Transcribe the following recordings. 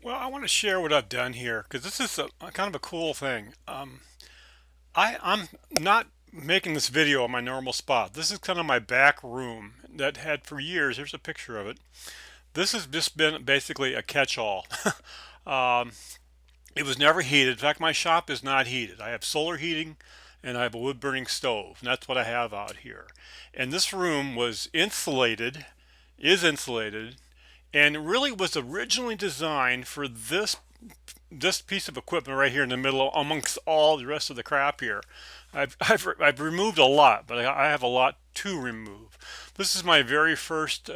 Well, I want to share what I've done here because this is a kind of a cool thing. I'm not making this video on my normal spot. This is kind of my back room that had for years. Here's a picture of it. This has just been basically a catch-all. um, it was never heated. In fact, my shop is not heated. I have solar heating and I have a wood-burning stove, and that's what I have out here. And this room was insulated, is insulated, and really was originally designed for this piece of equipment right here in the middle amongst all the rest of the crap here. I've removed a lot, but I have a lot to remove. This is my very first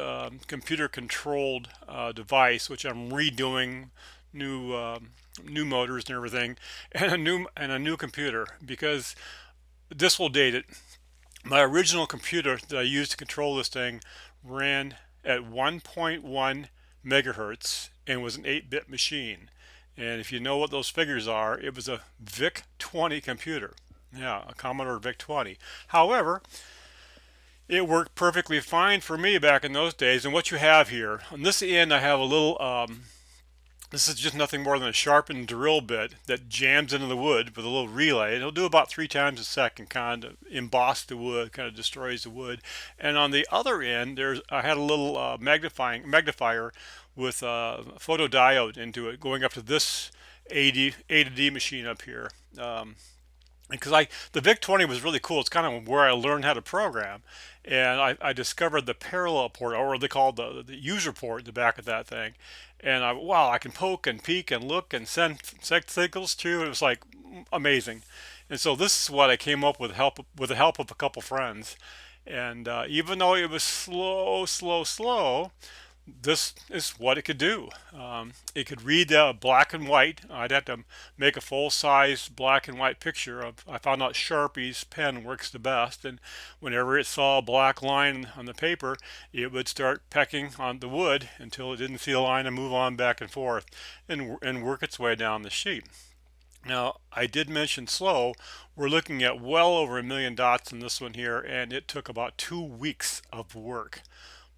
computer controlled device, which I'm redoing, new new motors and everything, and a new computer because this will date it. My original computer that I used to control this thing ran at 1.1 megahertz and was an 8-bit machine. And if you know what those figures are, it was a VIC-20 computer. Yeah, a Commodore VIC-20. However, it worked perfectly fine for me back in those days. And what you have here, on this end I have a little this is just nothing more than a sharpened drill bit that jams into the wood with a little relay. It'll do about 3 times a second, kind of emboss the wood, kind of destroys the wood. And on the other end, I had a little magnifier with a photodiode into it, going up to this A to D machine up here. Because the VIC-20 was really cool. It's kind of where I learned how to program, and I discovered the parallel port, or what they call the user port, in the back of that thing. And wow, I can poke and peek and look and send signals to. It was like amazing. And so this is what I came up with the help of a couple friends. And even though it was slow, this is what it could do. It could read black and white. I'd have to make a full-size black and white picture of. I found out Sharpie's pen works the best, and whenever it saw a black line on the paper, it would start pecking on the wood until it didn't see a line and move on back and forth, and work its way down the sheet. Now, I did mention slow. We're looking at well over 1 million dots in this one here, and it took about 2 weeks of work.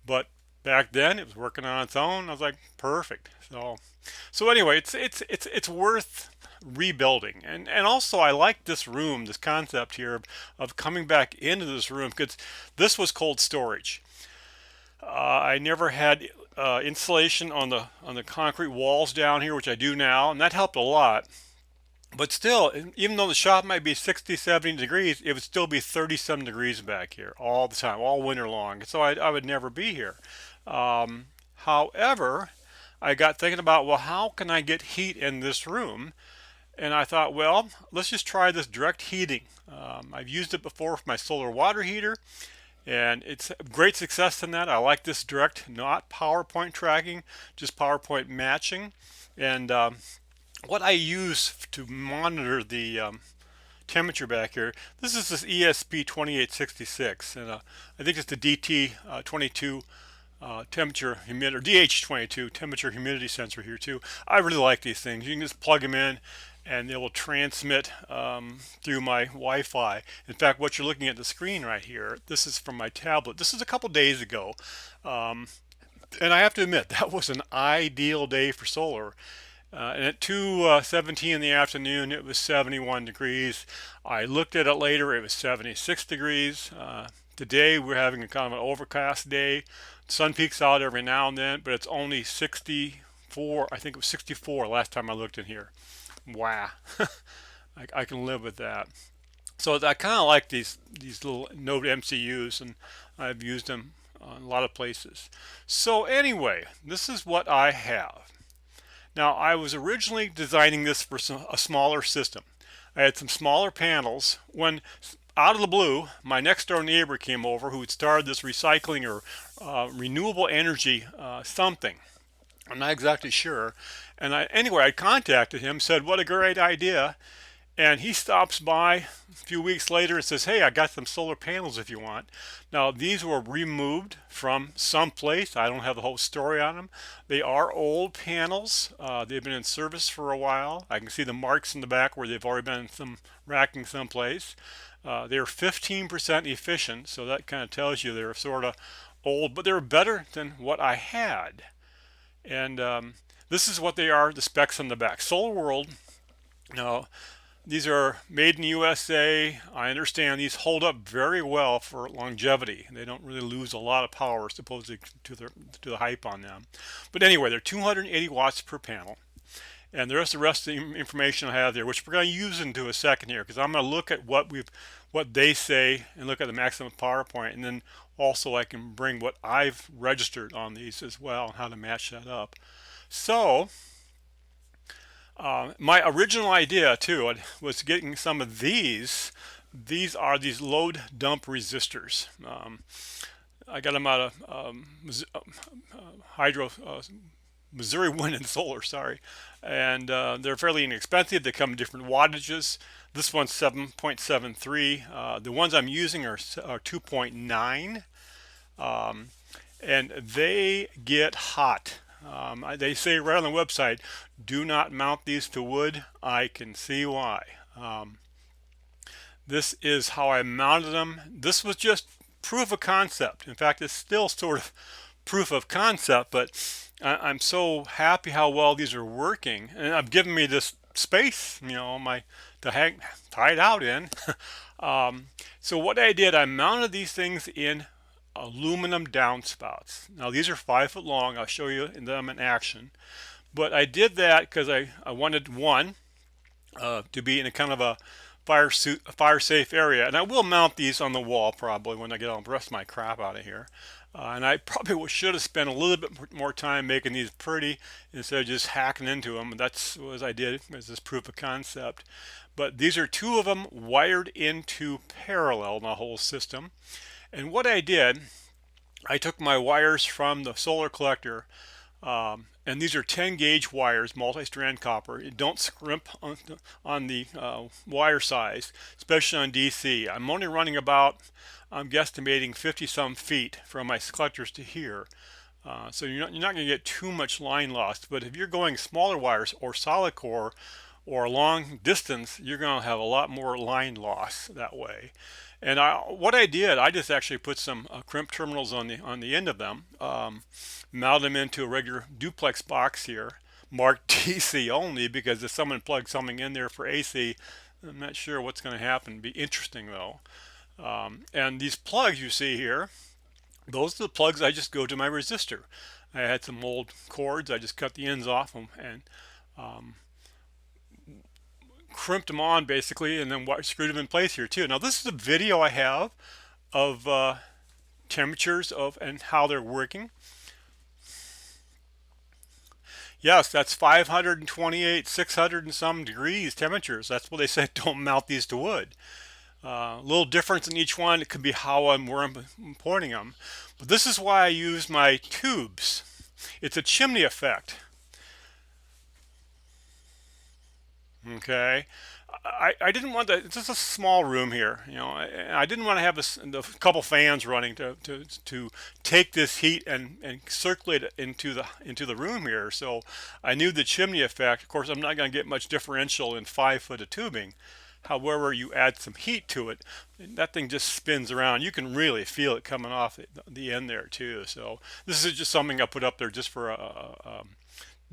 But back then it was working on its own. I was like, perfect. So anyway, it's worth rebuilding. And also I like this room, this concept here of coming back into this room, because this was cold storage. I never had insulation on the concrete walls down here, which I do now, and that helped a lot. But still, even though the shop might be 60, 70 degrees, it would still be 37 degrees back here all the time, all winter long. So I would never be here. However, I got thinking about, well, how can I get heat in this room? And I thought, well, let's just try this direct heating. I've used it before for my solar water heater, and it's great success in that. I like this direct, not PowerPoint tracking, just PowerPoint matching. And what I use to monitor the temperature back here, this is this ESP2866, and I think it's the DT22 temperature humidity, or DH22 temperature humidity sensor here too. I really like these things. You can just plug them in and they will transmit through my Wi-Fi. In fact, what you're looking at the screen right here, this is from my tablet. This is a couple days ago. And I have to admit, that was an ideal day for solar. And at 2:17 in the afternoon, it was 71 degrees. I looked at it later, it was 76 degrees. Today, we're having a kind of an overcast day. Sun peeks out every now and then, but it's only 64. I think it was 64 last time I looked in here. Wow. I can live with that. So I kind of like these little Node MCUs, and I've used them in a lot of places. So anyway, this is what I have. Now, I was originally designing this for a smaller system. I had some smaller panels when, out of the blue, my next door neighbor came over who had started this recycling or renewable energy something. I'm not exactly sure. And anyway, I contacted him, said, what a great idea. And he stops by a few weeks later and says, hey, I got some solar panels if you want. Now, these were removed from someplace. I don't have the whole story on them. They are old panels. They've been in service for a while. I can see the marks in the back where they've already been racking someplace. They're 15% efficient, so that kind of tells you they're sort of old, but they're better than what I had. And this is what they are, the specs on the back. Solar World. Now, these are made in the USA. I understand these hold up very well for longevity. They don't really lose a lot of power, supposedly, to the hype on them. But anyway, they're 280 watts per panel. And the rest of the information I have there, which we're going to use into a second here, because I'm going to look at what they say and look at the maximum power point, and then also I can bring what I've registered on these as well and how to match that up. So my original idea too was getting some of these. These are these load dump resistors. I got them out of hydro Missouri Wind and Solar, sorry. And they're fairly inexpensive. They come in different wattages. This one's 7.73. The ones I'm using are 2.9. And they get hot. They say right on the website, do not mount these to wood. I can see why. This is how I mounted them. This was just proof of concept. In fact, it's still sort of proof of concept, but I'm so happy how well these are working, and I've given me this space, to hang tie it out in. So what I did, I mounted these things in aluminum downspouts. Now these are 5 foot long. I'll show you them in action. But I did that because I wanted one to be in a kind of a fire safe area, and I will mount these on the wall probably when I get all the rest of my crap out of here. And I probably should have spent a little bit more time making these pretty instead of just hacking into them. That's what I did as this proof of concept. But these are 2 of them wired into parallel in the whole system. And what I did, I took my wires from the solar collector, and these are 10 gauge wires, multi-strand copper. You don't scrimp on the wire size, especially on DC. I'm only running about, I'm guesstimating 50 some feet from my collectors to here. So you're not going to get too much line loss. But if you're going smaller wires or solid core or long distance, you're going to have a lot more line loss that way. And what I did, I just actually put some crimp terminals on the end of them, mounted them into a regular duplex box here, marked DC only, because if someone plugs something in there for AC, I'm not sure what's going to happen. It'd be interesting though. And these plugs you see here, those are the plugs I just go to my resistor. I had some old cords, I just cut the ends off them and crimped them on basically, and then screwed them in place here too. Now this is a video I have of temperatures and how they're working. Yes, that's 528, 600 and some degrees temperatures. That's what they said. Don't mount these to wood. A little difference in each one. It could be where I'm pointing them. But this is why I use my tubes. It's a chimney effect. Okay, I didn't want to. It's just a small room here, I didn't want to have a couple fans running to take this heat and circulate it into the room here. So I knew the chimney effect. Of course, I'm not going to get much differential in 5 foot of tubing. However, you add some heat to it, that thing just spins around. You can really feel it coming off the end there too. So this is just something I put up there just for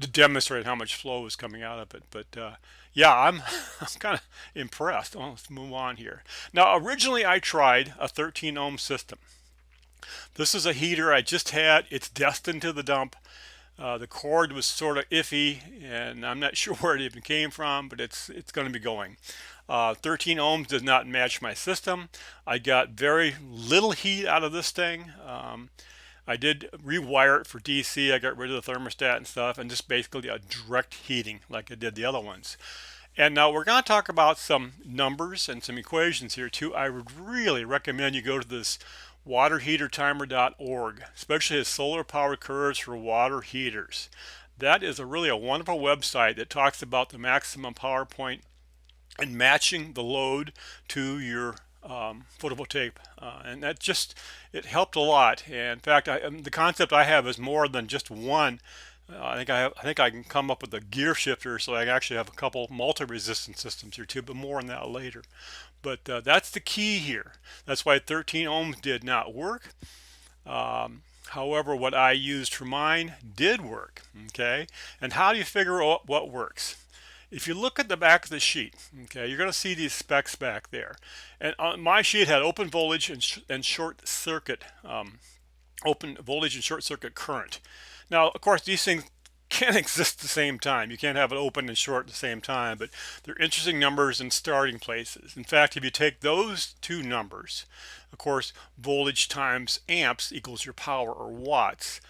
to demonstrate how much flow is coming out of it. But yeah, I'm kind of impressed. Well, let's move on here. Now, originally I tried a 13 ohm system. This is a heater I just had. It's destined to the dump. The cord was sort of iffy, and I'm not sure where it even came from, but it's going to be going. 13 ohms does not match my system. I got very little heat out of this thing. I did rewire it for DC. I got rid of the thermostat and stuff, and just basically a direct heating like I did the other ones. And now we're going to talk about some numbers and some equations here too. I would really recommend you go to this waterheatertimer.org, especially the solar power curves for water heaters. That is really a wonderful website that talks about the maximum power point and matching the load to your photovoltaic, and that it helped a lot. And in fact, the concept I have is more than just one. I think I can come up with a gear shifter, so I actually have a couple multi-resistance systems here too, but more on that later. But that's the key here. That's why 13 ohms did not work. However, what I used for mine did work, okay? And how do you figure out what works? If you look at the back of the sheet, okay, you're going to see these specs back there. And on my sheet had open voltage and short circuit, open voltage and short circuit current. Now, of course, these things can't exist at the same time. You can't have it open and short at the same time, but they're interesting numbers and starting places. In fact, if you take those two numbers, of course, voltage times amps equals your power or watts,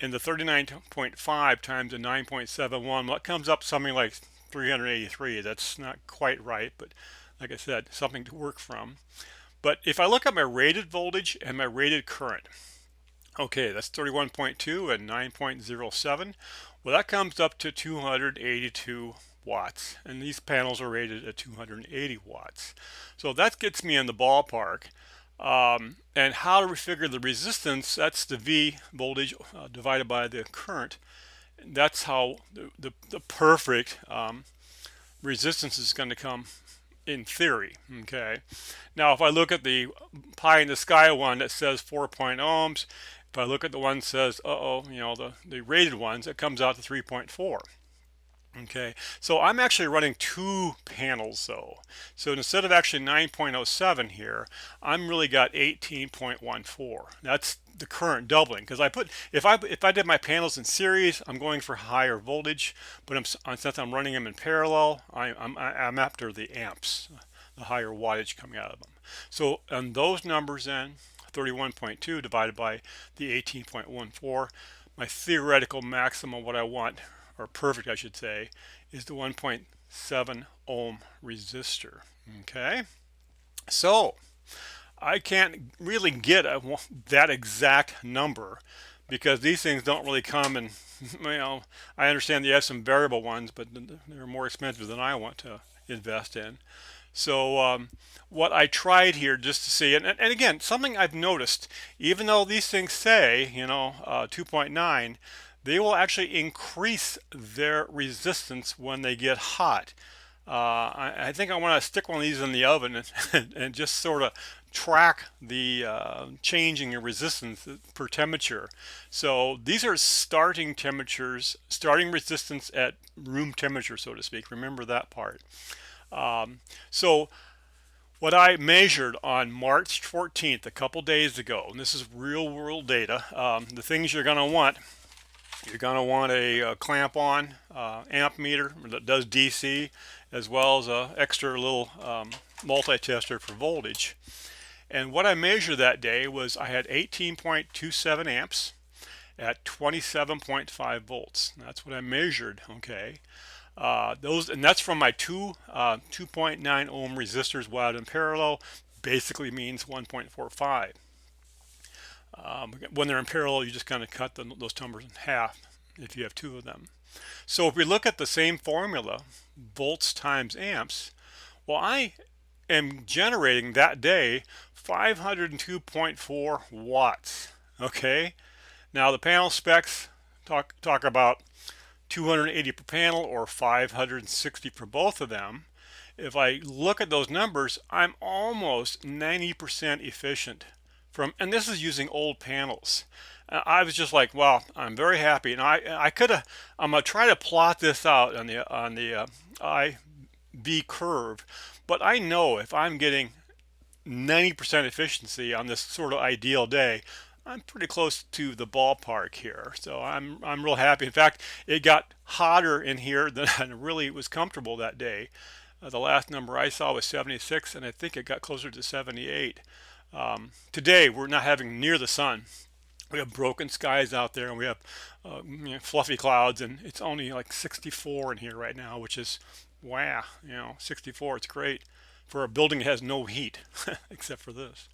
and the 39.5 times the 9.71, well, that comes up something like 383. That's not quite right, but like I said, something to work from. But if I look at my rated voltage and my rated current, okay, that's 31.2 and 9.07. Well, that comes up to 282 watts, and these panels are rated at 280 watts. So that gets me in the ballpark. And how do we figure the resistance? That's the V voltage divided by the current. That's how the perfect resistance is going to come in theory. Okay, now if I look at the pie in the sky one that says 4 ohms, if I look at the one that says the rated ones, it comes out to 3.4. Okay, so I'm actually running two panels though. So instead of actually 9.07 here, I'm really got 18.14. That's the current doubling, because if I did my panels in series, I'm going for higher voltage, but since I'm running them in parallel, I'm after the amps, the higher wattage coming out of them. So on those numbers then, 31.2 divided by the 18.14, my theoretical maximum, what I want, or perfect I should say, is the 1.7 ohm resistor. Okay, so I can't really get that exact number because these things don't really come in, I understand they have some variable ones, but they're more expensive than I want to invest in. So what I tried here just to see, and again, something I've noticed, even though these things say, 2.9, they will actually increase their resistance when they get hot. I think I want to stick one of these in the oven and just sort of track the changing in resistance per temperature. So these are starting temperatures, starting resistance at room temperature, so to speak. Remember that part. So what I measured on March 14th, a couple days ago, and this is real world data, the things you're going to want a clamp-on amp meter that does DC, as well as a extra little multi-tester for voltage. And what I measured that day was I had 18.27 amps at 27.5 volts. That's what I measured. Okay, and that's from my two 2.9 ohm resistors wound in parallel. Basically means 1.45. When they're in parallel, you just kind of cut those numbers in half if you have two of them. So if we look at the same formula, volts times amps, well, I am generating that day 502.4 watts. Okay, now the panel specs talk about 280 per panel or 560 for both of them. If I look at those numbers, I'm almost 90% efficient and this is using old panels. I was just like, wow, I'm very happy. And I'm gonna try to plot this out on the IV curve, but I know if I'm getting 90% efficiency on this sort of ideal day, I'm pretty close to the ballpark here. So I'm real happy. In fact, it got hotter in here than I really was comfortable that day. The last number I saw was 76, and I think it got closer to 78. Today we're not having near the sun. We have broken skies out there, and we have fluffy clouds, and it's only like 64 in here right now, which is wow. 64. It's great for a building that has no heat except for this.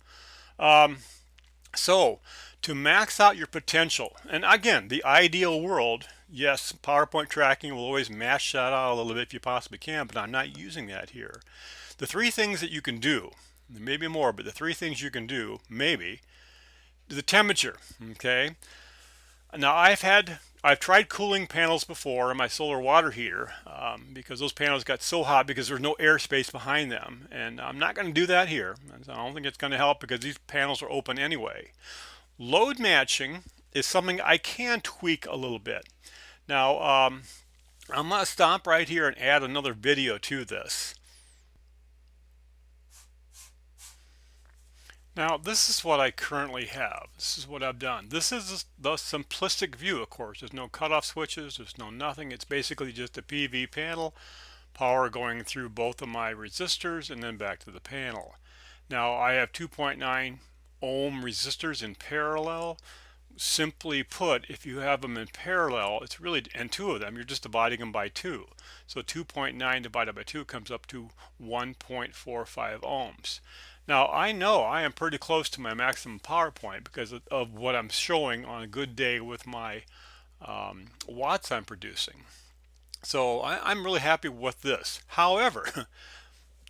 So to max out your potential, and again, the ideal world, yes, PowerPoint tracking will always mash that out a little bit if you possibly can, but I'm not using that here. The three things that you can do, maybe more, but the three things you can do, maybe, the temperature. Okay, now I've tried cooling panels before in my solar water heater because those panels got so hot because there's no airspace behind them, and I'm not going to do that here. I don't think it's going to help because these panels are open anyway. Load matching is something I can tweak a little bit. Now, I'm going to stop right here and add another video to this. Now, this is what I currently have. This is what I've done. This is the simplistic view, of course. There's no cutoff switches. There's no nothing. It's basically just a PV panel, power going through both of my resistors and then back to the panel. Now, I have 2.9 ohm resistors in parallel. Simply put, if you have them in parallel, it's really, and two of them, you're just dividing them by 2. So 2.9 divided by 2 comes up to 1.45 ohms. Now, I know I am pretty close to my maximum power point because of what I'm showing on a good day with my watts I'm producing. So I'm really happy with this. However,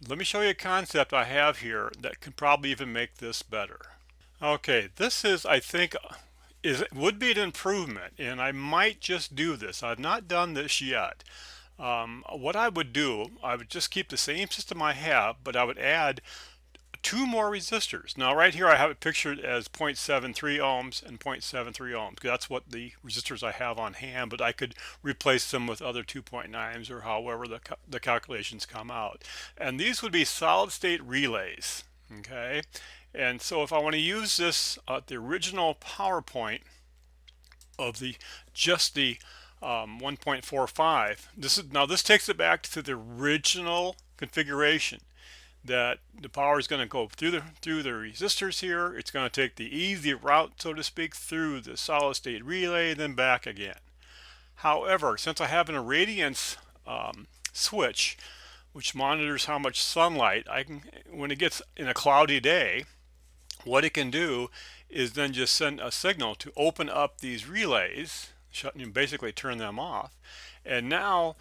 let me show you a concept I have here that can probably even make this better. Okay, this is, I think, would be an improvement, and I might just do this. I've not done this yet. What I would do, I would just keep the same system I have, but I would add 2 more resistors. Now right here I have it pictured as 0.73 ohms and 0.73 ohms. That's what the resistors I have on hand, but I could replace them with other 2.9s or however the calculations come out. And these would be solid state relays. Okay, and so if I want to use this the original PowerPoint of the 1.45, this takes it back to the original configuration that the power is going to go through the resistors here. It's going to take the easy route, so to speak, through the solid state relay, then back again. However, since I have an irradiance switch, which monitors how much sunlight I can, when it gets in a cloudy day, what it can do is then just send a signal to open up these relays, basically turn them off, and now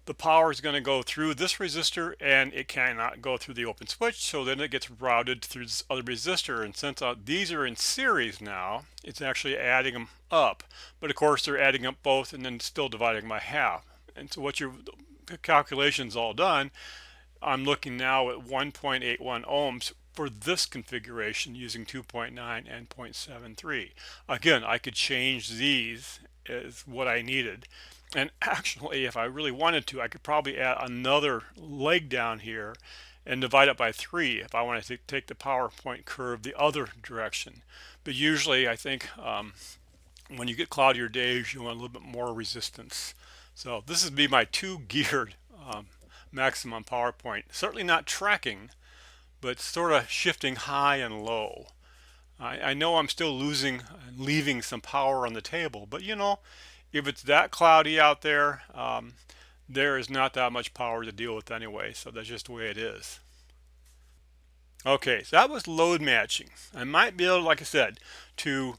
the power is going to go through this resistor and it cannot go through the open switch, so then it gets routed through this other resistor. And since these are in series now, it's actually adding them up, but of course they're adding up both and then still dividing by half. And so what your calculation's all done, I'm looking now at 1.81 ohms for this configuration using 2.9 and 0.73. Again, I could change these as what I needed. And actually, if I really wanted to, I could probably add another leg down here and divide it by 3 if I wanted to take the PowerPoint curve the other direction. But usually, I think when you get cloudier days, you want a little bit more resistance. So this would be my 2-geared maximum PowerPoint. Certainly not tracking, but sort of shifting high and low. I know I'm still leaving some power on the table, but you know, if it's that cloudy out there, there is not that much power to deal with anyway, so that's just the way it is. Okay, so that was load matching. I might be able, like I said, to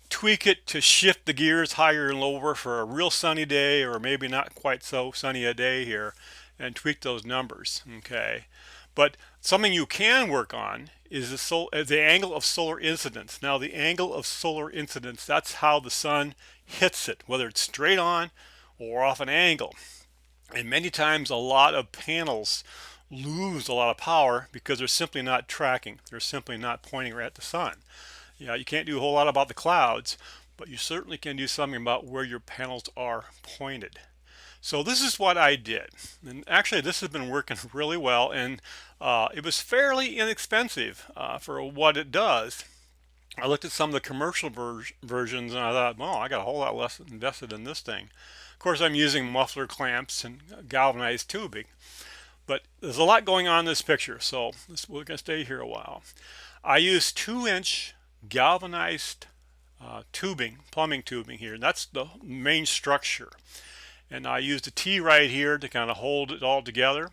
tweak it to shift the gears higher and lower for a real sunny day or maybe not quite so sunny a day here, and tweak those numbers. Okay, but something you can work on is the angle of solar incidence. Now the angle of solar incidence, that's how the sun hits it, whether it's straight on or off an angle. And many times a lot of panels lose a lot of power because they're simply not tracking. They're simply not pointing right at the sun. Yeah, you can't do a whole lot about the clouds, but you certainly can do something about where your panels are pointed. So this is what I did, and actually this has been working really well, and it was fairly inexpensive for what it does. I looked at some of the commercial versions and I thought, well, I got a whole lot less invested in this thing. Of course, I'm using muffler clamps and galvanized tubing, but there's a lot going on in this picture, so we're going to stay here a while. I used 2-inch galvanized tubing, plumbing tubing here, and that's the main structure. And I used a T right here to kind of hold it all together.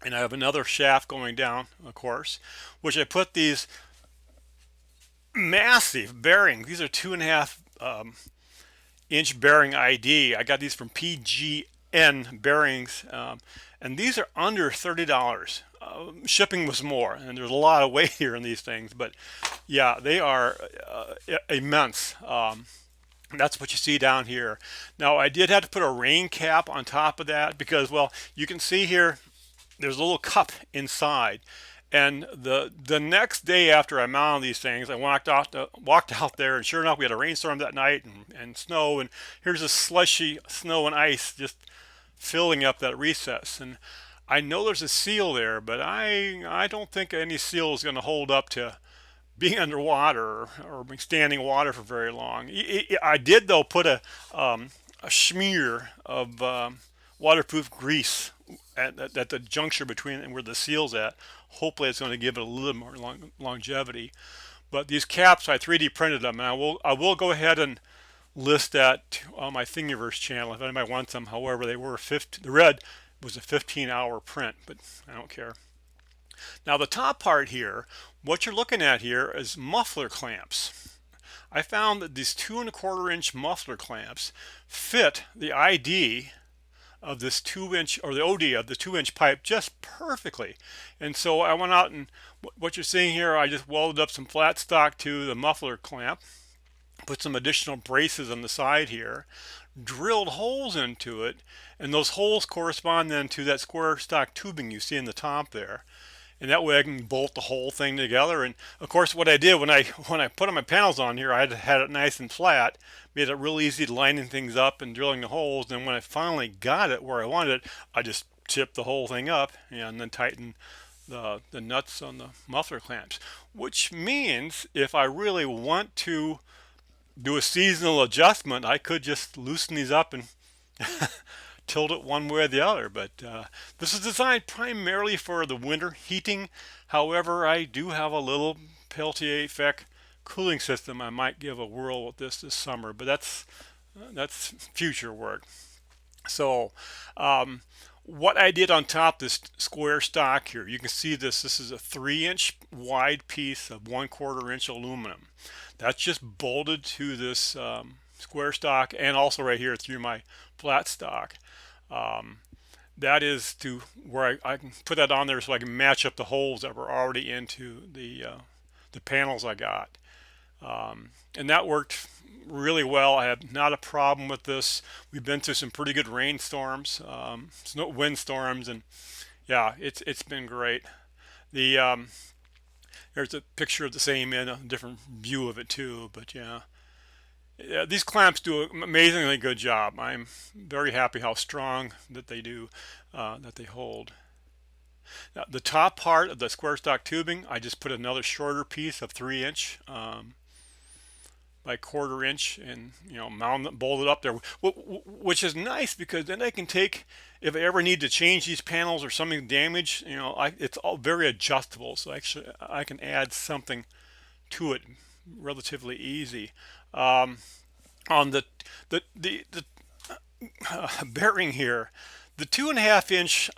And I have another shaft going down, of course, which I put these massive bearings. These are 2.5 inch bearing ID. I got these from PGN bearings, and these are under $30. Shipping was more, and there's a lot of weight here in these things, but yeah, they are immense. That's what you see down here. Now I did have to put a rain cap on top of that because, well, you can see here there's a little cup inside, And the next day after I mounted these things, I walked out there, and sure enough, we had a rainstorm that night and snow, and here's this slushy snow and ice just filling up that recess. And I know there's a seal there, but I don't think any seal is going to hold up to being underwater or standing water for very long. I did though put a smear of waterproof grease at the juncture between where the seal's at. Hopefully, it's going to give it a little more longevity. But these caps, I 3D printed them, and I will go ahead and list that on my Thingiverse channel if anybody wants them. However, they were 50. The red was a 15-hour print, but I don't care. Now the top part here, what you're looking at here is muffler clamps. I found that these 2¼ inch muffler clamps fit the ID of this 2 inch, or the OD of the 2 inch pipe, just perfectly. And so I went out, and what you're seeing here, I just welded up some flat stock to the muffler clamp, put some additional braces on the side here, drilled holes into it, and those holes correspond then to that square stock tubing you see in the top there. And that way I can bolt the whole thing together. And of course, what I did when I put my panels on here, I had it nice and flat, made it real easy lining things up and drilling the holes. And when I finally got it where I wanted it, I just tipped the whole thing up and then tightened the nuts on the muffler clamps. Which means if I really want to do a seasonal adjustment, I could just loosen these up and tilt it one way or the other. But this is designed primarily for the winter heating. However, I do have a little Peltier effect cooling system I might give a whirl with this summer, but that's future work. So what I did on top this square stock here, you can see this is a 3 inch wide piece of 1/4 inch aluminum. That's just bolted to this square stock, and also right here through my flat stock. That is to where I can put that on there so I can match up the holes that were already into the panels I got. And that worked really well. I had not a problem with this. We've been through some pretty good rainstorms, windstorms, and yeah, it's been great. The There's a picture of the same in a different view of it too, but yeah. Yeah, these clamps do an amazingly good job. I'm very happy how strong that they do, that they hold. Now, the top part of the square stock tubing, I just put another shorter piece of 3 inch by 1/4 inch, and mount it, bolt it up there, which is nice because then I can take, if I ever need to change these panels or something damaged, it's all very adjustable. So actually, I can add something to it relatively easy. On the bearing here, the 2½ inch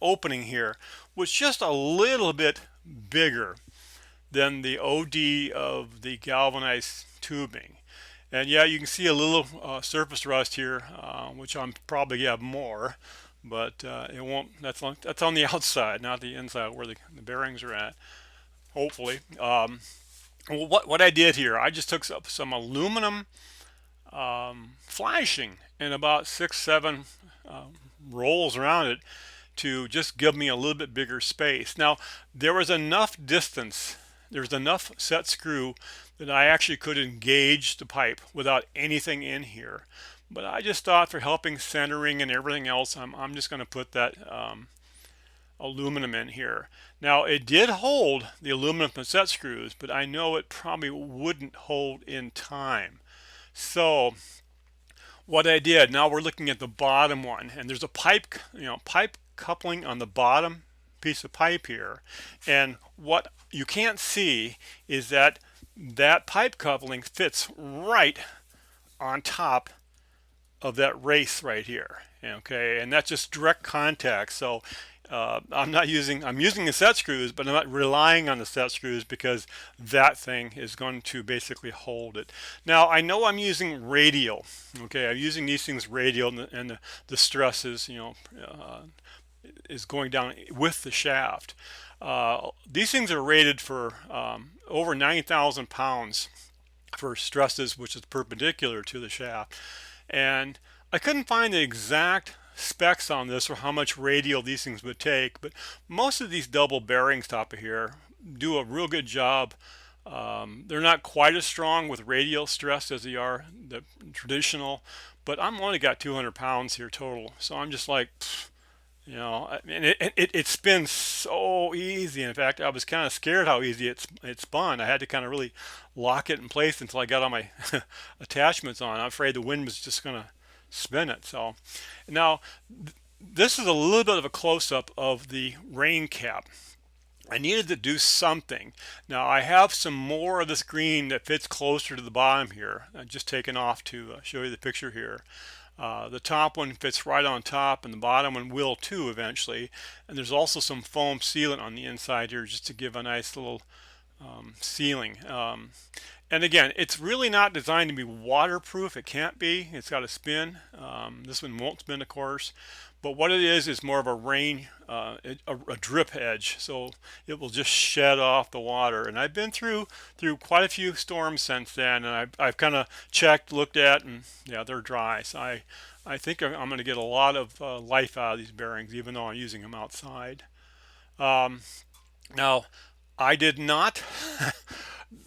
opening here was just a little bit bigger than the OD of the galvanized tubing. And yeah, you can see a little surface rust here, which I'm probably have more, but it won't. That's on the outside, not the inside where the bearings are at. Hopefully. Well, what I did here, I just took some aluminum flashing and about 6-7 rolls around it to just give me a little bit bigger space. Now there was enough distance, there was enough set screw that I actually could engage the pipe without anything in here. But I just thought for helping centering and everything else, I'm just going to put that aluminum in here. Now it did hold the aluminum set screws, but I know it probably wouldn't hold in time. So what I did, now we're looking at the bottom one, and there's a pipe coupling on the bottom piece of pipe here, and what you can't see is that pipe coupling fits right on top of that race right here. Okay, and that's just direct contact. So I'm using the set screws, but I'm not relying on the set screws because that thing is going to basically hold it. Now I know I'm using radial. Okay, I'm using these things radial, and the stress is is going down with the shaft. These things are rated for over 9,000 pounds for stresses, which is perpendicular to the shaft, and I couldn't find the exact specs on this or how much radial these things would take, but most of these double bearings top of here do a real good job. They're not quite as strong with radial stress as they are the traditional, but I'm only got 200 pounds here total, so I'm just like, you know, I mean, it spins so easy. In fact, I was kind of scared how easy it spun. I had to kind of really lock it in place until I got all my attachments on. I'm afraid the wind was just going to spin it. So now this is a little bit of a close-up of the rain cap. I needed to do something. Now I have some more of this green that fits closer to the bottom here. I've just taken off to show you the picture here. The top one fits right on top, and the bottom one will too eventually. And there's also some foam sealant on the inside here just to give a nice little sealing. And again, it's really not designed to be waterproof. It can't be. It's got a spin. This one won't spin, of course. But what it is more of a rain, a drip edge. So it will just shed off the water. And I've been through quite a few storms since then, and I've kind of checked, looked at, and yeah, they're dry. So I think I'm going to get a lot of life out of these bearings, even though I'm using them outside. Now, I did not,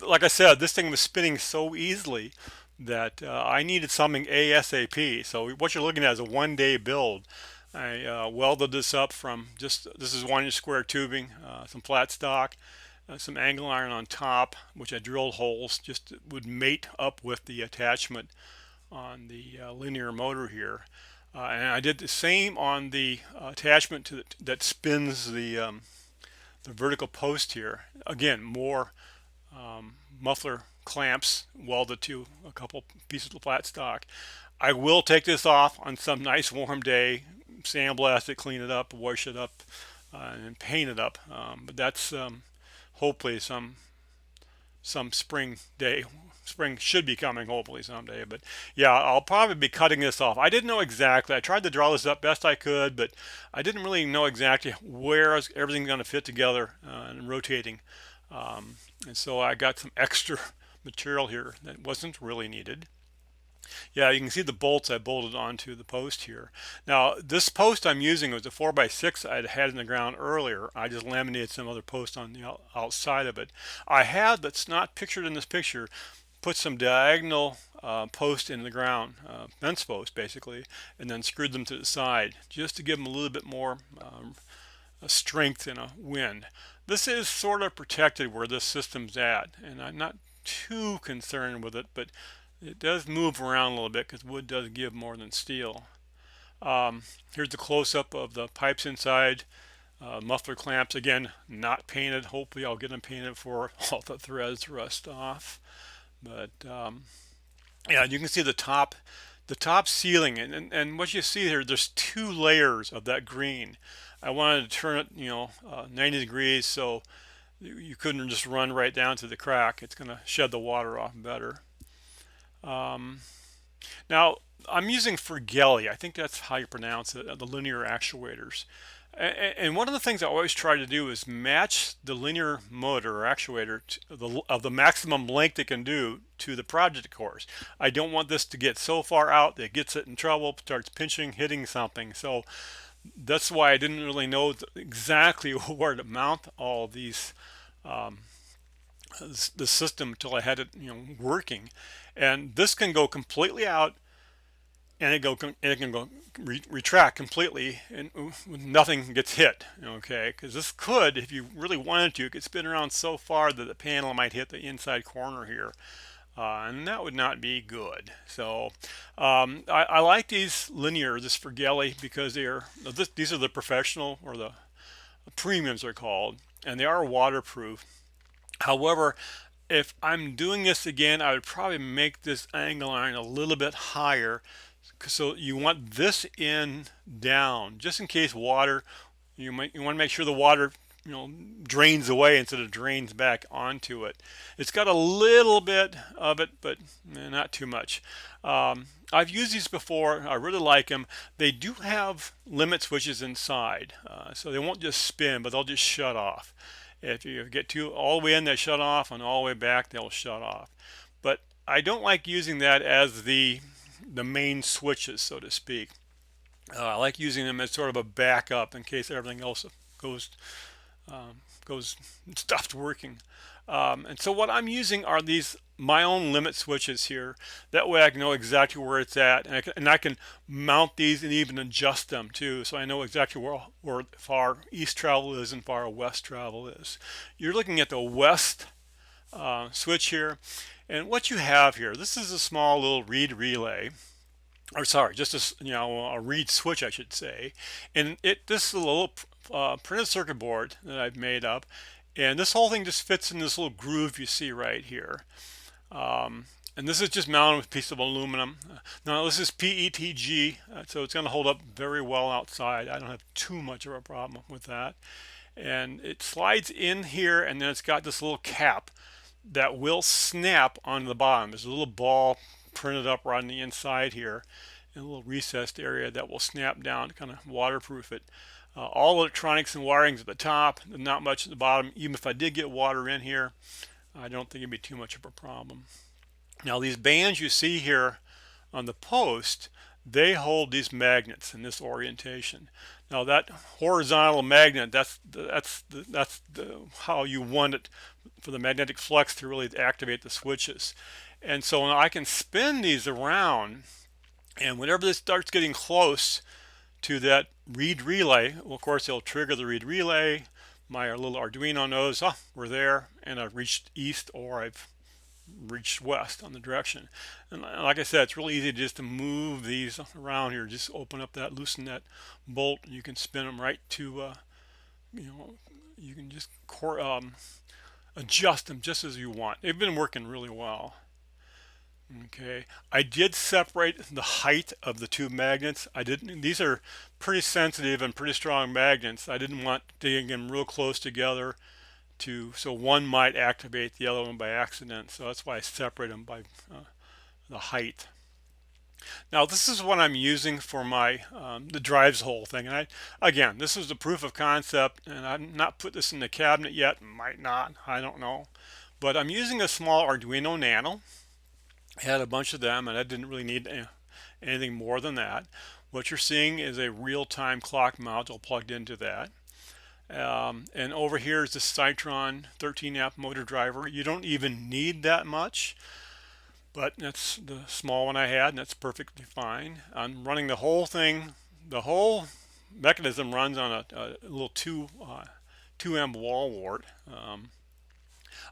like I said, this thing was spinning so easily that I needed something ASAP. So what you're looking at is a 1-day build. I welded this up from this is 1-inch square tubing, some flat stock, some angle iron on top, which I drilled holes just would mate up with the attachment on the linear motor here. And I did the same on the attachment that spins the vertical post here. Again, more muffler clamps welded to a couple pieces of flat stock. I will take this off on some nice warm day, sandblast it, clean it up, wash it up, and paint it up. But that's hopefully some spring day. Spring should be coming hopefully someday. But yeah, I'll probably be cutting this off. I didn't know exactly. I tried to draw this up best I could, but I didn't really know exactly where everything's going to fit together and rotating. And so I got some extra material here that wasn't really needed. Yeah, you can see the bolts I bolted onto the post here. Now, this post I'm using was a 4x6 I'd had in the ground earlier. I just laminated some other post on the outside of it. I had, that's not pictured in this picture, put some diagonal post in the ground, fence post basically, and then screwed them to the side just to give them a little bit more strength in a wind. This is sort of protected where this system's at, and I'm not too concerned with it, but it does move around a little bit because wood does give more than steel. Here's the close-up of the pipes inside. Muffler clamps, again, not painted. Hopefully I'll get them painted before all the threads rust off. But yeah, you can see the top ceiling, and what you see here, there's 2 layers of that green. I wanted to turn it, 90 degrees so you couldn't just run right down to the crack. It's going to shed the water off better. Now I'm using Fergelli, I think that's how you pronounce it, the linear actuators. And one of the things I always try to do is match the linear motor or actuator of the maximum length it can do to the project course. I don't want this to get so far out that it gets it in trouble, starts pinching, hitting something. So that's why I didn't really know exactly where to mount all these the system until I had it working. And this can go completely out, and it can go retract completely, and nothing gets hit. Okay, because this could, if you really wanted to, it could spin around so far that the panel might hit the inside corner here. And that would not be good. So I like these linear, this Fergelli, because these are the professional, or the premiums are called, and they are waterproof. However, if I'm doing this again, I would probably make this angle iron a little bit higher. So you want this in down, just in case water, you want to make sure the water drains away instead of drains back onto it. It's got a little bit of it, but not too much. I've used these before. I really like them. They do have limit switches inside, so they won't just spin, but they'll just shut off. If you get all the way in, they shut off, and all the way back, they'll shut off. But I don't like using that as the main switches, so to speak. I like using them as sort of a backup in case everything else goes goes stopped working. And so what I'm using are these my own limit switches here. That way I can know exactly where it's at, and I can mount these and even adjust them too, so I know exactly where far east travel is and far west travel is. You're looking at the west switch here, and what you have here, this is a small little reed relay, or sorry, just a reed switch, I should say. And this is a little printed circuit board that I've made up, and this whole thing just fits in this little groove you see right here. And this is just mounted with a piece of aluminum. Now this is PETG, so it's going to hold up very well outside. I don't have too much of a problem with that. And it slides in here, and then it's got this little cap that will snap on the bottom. There's a little ball printed up right on the inside here, in a little recessed area that will snap down to kind of waterproof it. All electronics and wirings at the top, not much at the bottom. Even if I did get water in here, I don't think it'd be too much of a problem. Now these bands you see here on the post, they hold these magnets in this orientation. Now that horizontal magnet, that's how you want it for the magnetic flux to really activate the switches. And so now I can spin these around, and whenever this starts getting close to that reed relay, well, of course it'll trigger the reed relay. My little Arduino knows, oh, we're there, and I've reached east or I've reached west on the direction. And like I said, it's really easy just to move these around here. Just open up that, loosen that bolt, and you can spin them right to, you can just adjust them just as you want. They've been working really well. Okay, I did separate the height of the two magnets. I didn't. These are pretty sensitive and pretty strong magnets. I didn't want to get them real close together so one might activate the other one by accident. So that's why I separate them by the height. Now this is what I'm using for my the drives whole thing. And again, this is the proof of concept, and I've not put this in the cabinet yet. Might not. I don't know. But I'm using a small Arduino Nano. I had a bunch of them, and I didn't really need anything more than that. What you're seeing is a real-time clock module plugged into that. And over here is the Citron 13 amp motor driver. You don't even need that much, but that's the small one I had, and that's perfectly fine. I'm running the whole thing. The whole mechanism runs on a little 2 amp wall wart.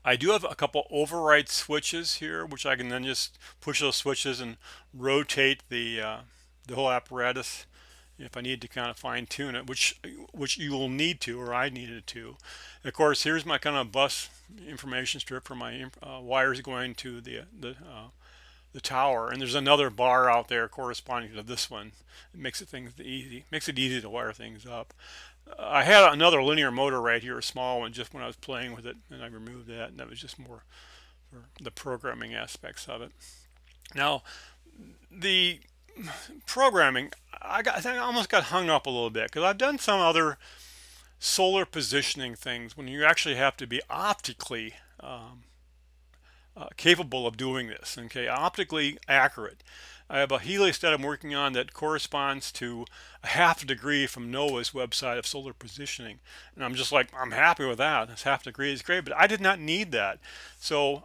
I do have a couple override switches here, which I can then just push those switches and rotate the whole apparatus if I need to kind of fine tune it, which you will need to, or I needed to. Of course, here's my kind of bus information strip for my wires going to the tower, and there's another bar out there corresponding to this one. It makes it easy to wire things up. I had another linear motor right here, a small one, just when I was playing with it, and I removed that, and that was just more for the programming aspects of it. Now, the programming, I think I almost got hung up a little bit because I've done some other solar positioning things when you actually have to be optically capable of doing this. Okay, optically accurate. I have a heliostat I'm working on that corresponds to a half a degree from NOAA's website of solar positioning, and I'm just like, I'm happy with that. This half degree is great, but I did not need that. So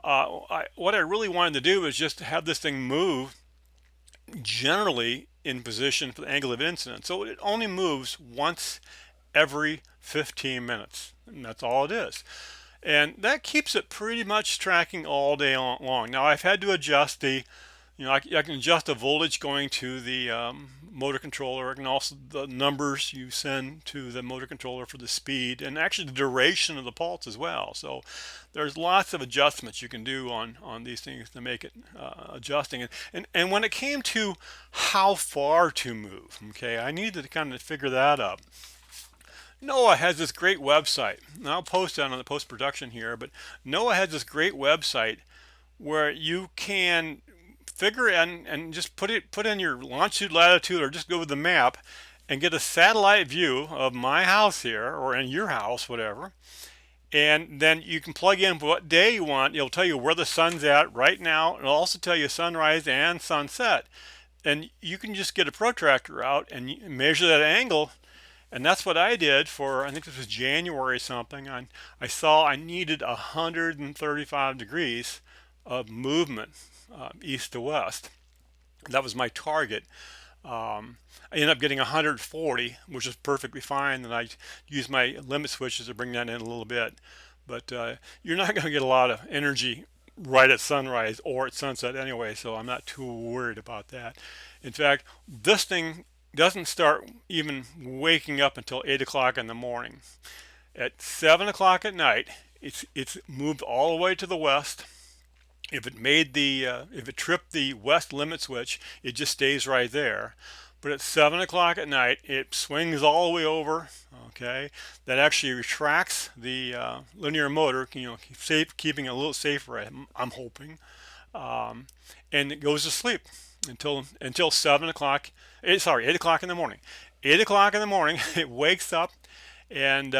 what I really wanted to do was just to have this thing move generally in position for the angle of incidence. So it only moves once every 15 minutes, and that's all it is. And that keeps it pretty much tracking all day long. Now I've had to adjust I can adjust the voltage going to the motor controller, and also the numbers you send to the motor controller for the speed, and actually the duration of the pulse as well. So there's lots of adjustments you can do on these things to make it adjusting. And when it came to how far to move, okay, I needed to kind of figure that up. NOAA has this great website, and I'll post that on the post-production here, but NOAA has this great website where you can figure in and just put in your longitude, latitude, or just go with the map and get a satellite view of my house here, or in your house, whatever. And then you can plug in what day you want. It'll tell you where the sun's at right now. It'll also tell you sunrise and sunset. And you can just get a protractor out and measure that angle. And that's what I did for, I think this was January something. I saw I needed 135 degrees of movement, east to west. That was my target. I ended up getting 140, which is perfectly fine. And I used my limit switches to bring that in a little bit. But you're not going to get a lot of energy right at sunrise or at sunset anyway, so I'm not too worried about that. In fact, this thing doesn't start even waking up until 8 o'clock in the morning. At 7 o'clock at night, it's moved all the way to the west. If it tripped the west limit switch, it just stays right there. But at 7 o'clock at night, it swings all the way over. Okay, that actually retracts the linear motor. Keeping it a little safer. I'm hoping, and it goes to sleep until 7 o'clock. 8 o'clock in the morning. 8 o'clock in the morning, it wakes up and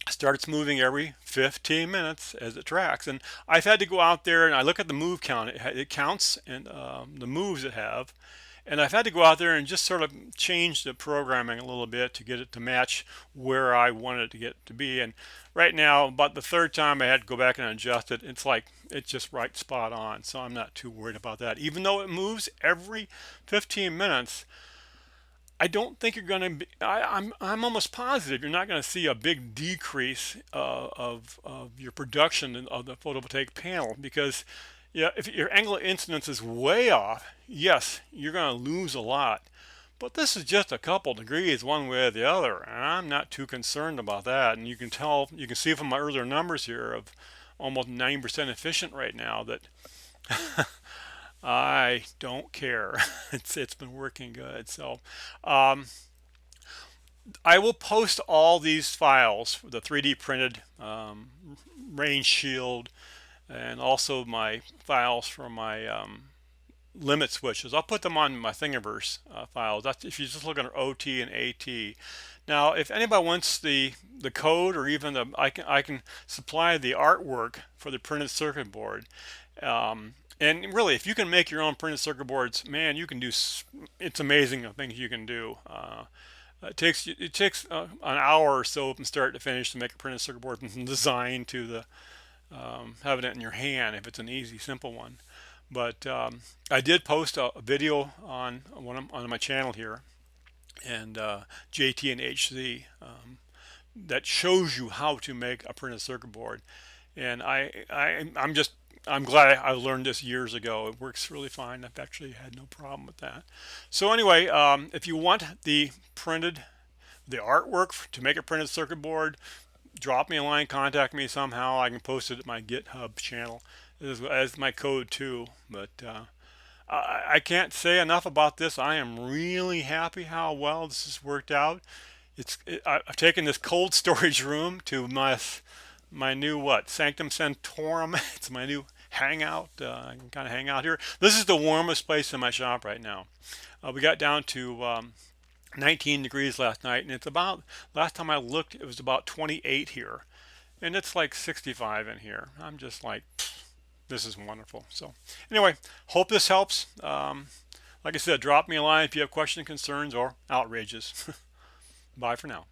starts moving every 15 minutes as it tracks. And I've had to go out there and I look at the move count. It counts and the moves it have. And I've had to go out there and just sort of change the programming a little bit to get it to match where I wanted it to get to be. And right now, about the third time I had to go back and adjust it, it's just right spot on. So I'm not too worried about that. Even though it moves every 15 minutes, I don't think you're going to be. I'm almost positive you're not going to see a big decrease of your production of the photovoltaic panel because, yeah, if your angle of incidence is way off, yes, you're going to lose a lot. But this is just a couple degrees one way or the other, and I'm not too concerned about that. And you can see from my earlier numbers here of almost 90% efficient right now that I don't care. It's been working good. So I will post all these files, the 3D printed range shield, and also my files from my limit switches. I'll put them on my Thingiverse files. That's if you just look under OT and AT. Now, if anybody wants the code or even I can supply the artwork for the printed circuit board. And really, if you can make your own printed circuit boards, man, you can do. It's amazing the things you can do. It takes an hour or so from start to finish to make a printed circuit board from design to the having it in your hand if it's an easy, simple one. But I did post a video on my channel here, and JT and HC that shows you how to make a printed circuit board. And I'm glad I learned this years ago. It works really fine. I've actually had no problem with that. So anyway, if you want the artwork to make a printed circuit board, drop me a line, contact me somehow. I can post it at my GitHub channel as my code too. But I can't say enough about this. I am really happy how well this has worked out. I've taken this cold storage room to my new Sanctum Sanctorum. It's my new hangout. I can kind of hang out here. This is the warmest place in my shop right now. We got down to 19 degrees last night, and last time I looked, it was about 28 here, and it's like 65 in here. I'm just like, this is wonderful. So anyway, hope this helps. Like I said, drop me a line if you have questions, concerns, or outrages. Bye for now.